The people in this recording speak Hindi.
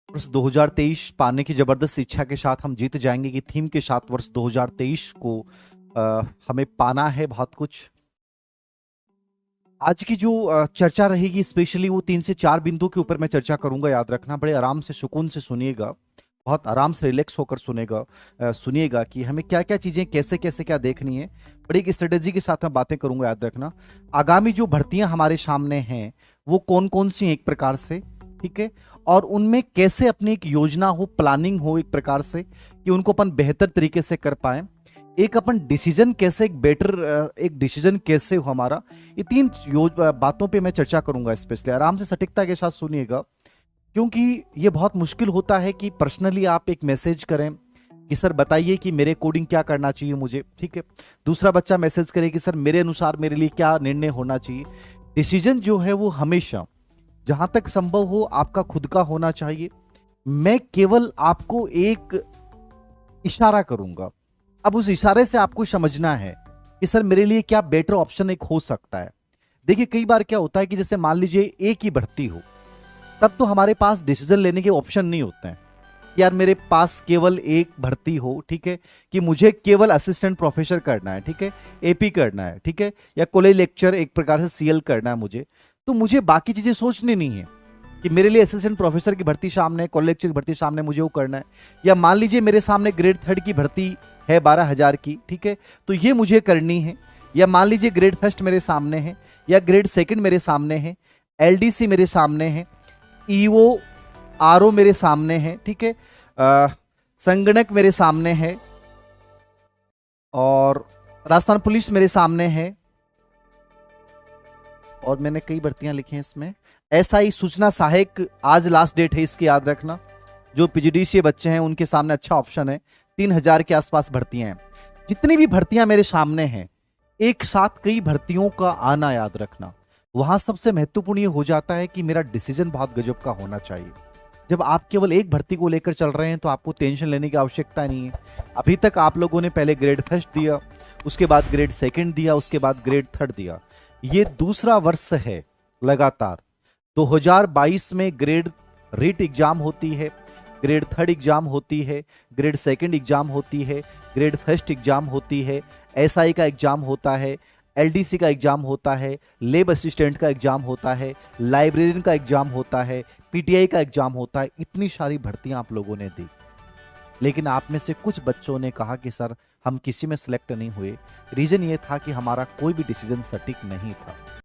वर्ष 2023 पाने की जबरदस्त इच्छा के साथ हम जीत जाएंगे की थीम के साथ वर्ष 2023 को हमें पाना है बहुत कुछ। आज की जो चर्चा रहेगी स्पेशली वो 3 से 4 बिंदु के ऊपर मैं चर्चा करूंगा, याद रखना। बड़े आराम से सुकून से सुनिएगा, बहुत आराम से रिलैक्स होकर सुनिएगा कि हमें क्या क्या चीजें कैसे कैसे क्या देखनी है। बड़ी एक स्ट्रेटेजी के साथ मैं बातें करूंगा, याद रखना। आगामी जो भर्तियां हमारे सामने हैं वो कौन कौन सी हैं एक प्रकार से, ठीक है, और उनमें कैसे अपनी एक योजना हो, प्लानिंग हो एक प्रकार से कि उनको अपन बेहतर तरीके से कर पाए। एक अपन डिसीजन कैसे, एक डिसीजन कैसे हो हमारा, ये बातों पे मैं चर्चा करूंगा स्पेशली। आराम से सटीकता के साथ सुनिएगा, क्योंकि ये बहुत मुश्किल होता है कि पर्सनली आप एक मैसेज करें कि सर बताइए कि मेरे अकॉर्डिंग क्या करना चाहिए मुझे, ठीक है। दूसरा बच्चा मैसेज करे कि सर मेरे अनुसार मेरे लिए क्या निर्णय होना चाहिए। डिसीजन जो है वो हमेशा जहां तक संभव हो आपका खुद का होना चाहिए। मैं केवल आपको एक इशारा करूंगा, अब उस इशारे से आपको समझना है कि सर मेरे लिए क्या बेटर ऑप्शन एक हो सकता है। देखिए कई बार क्या होता है कि जैसे मान लीजिए एक ही भर्ती हो, तब तो हमारे पास डिसीजन लेने के ऑप्शन नहीं होते हैं। यार मेरे पास केवल एक भर्ती हो, ठीक है, कि मुझे केवल असिस्टेंट प्रोफेसर करना है, ठीक है, एपी करना है, ठीक है, या कॉलेज लेक्चर एक प्रकार से सीएल करना है मुझे, तो मुझे बाकी चीजें सोचनी नहीं है कि मेरे लिए असिस्टेंट प्रोफेसर की भर्ती सामने है, कॉलेज लेक्चर की भर्ती सामने, मुझे वो करना है। या मान लीजिए मेरे सामने ग्रेड 3 की भर्ती है 12,000 की, ठीक है, तो ये मुझे करनी है। या मान लीजिए ग्रेड 1 मेरे सामने है, या ग्रेड 2 मेरे सामने है, एलडीसी मेरे सामने है, ईओ आरओ मेरे सामने है, ठीक है, संगणक मेरे सामने है, और राजस्थान पुलिस मेरे सामने है, और मैंने कई भर्तियां लिखी हैं इसमें। एसआई सूचना सहायक आज लास्ट डेट है इसकी, याद रखना। जो पीजीडीसीए बच्चे हैं उनके सामने अच्छा ऑप्शन है, 3,000 के आसपास भर्तियां हैं। जितनी भी भर्तियां मेरे सामने हैं, एक साथ कई भर्तियों का आना, याद रखना। वहां सबसे महत्वपूर्ण ये हो जाता है कि मेरा डिसीजन बहुत गजब का होना चाहिए। जब आप केवल एक भर्ती को लेकर चल रहे हैं तो आपको टेंशन लेने की आवश्यकता नहीं है। अभी तक आप लोगों ने पहले ग्रेड 1 दिया, उसके बाद ग्रेड 2 दिया, उसके बाद ग्रेड 3 दिया। ये दूसरा वर्ष है लगातार। 2022 में ग्रेड रीट एग्जाम होती है, ग्रेड 3 एग्जाम होती है, ग्रेड 2 एग्जाम होती है, ग्रेड 1 एग्जाम होती है, एसआई का एग्जाम होता है, एलडीसी का एग्जाम होता है, लेब असिस्टेंट का एग्जाम होता है, लाइब्रेरियन का एग्जाम होता है, पीटीआई का एग्जाम होता है। इतनी सारी भर्तियां आप लोगों ने दी, लेकिन आप में से कुछ बच्चों ने कहा कि सर हम किसी में सिलेक्ट नहीं हुए। रीजन ये था कि हमारा कोई भी डिसीजन सटीक नहीं था।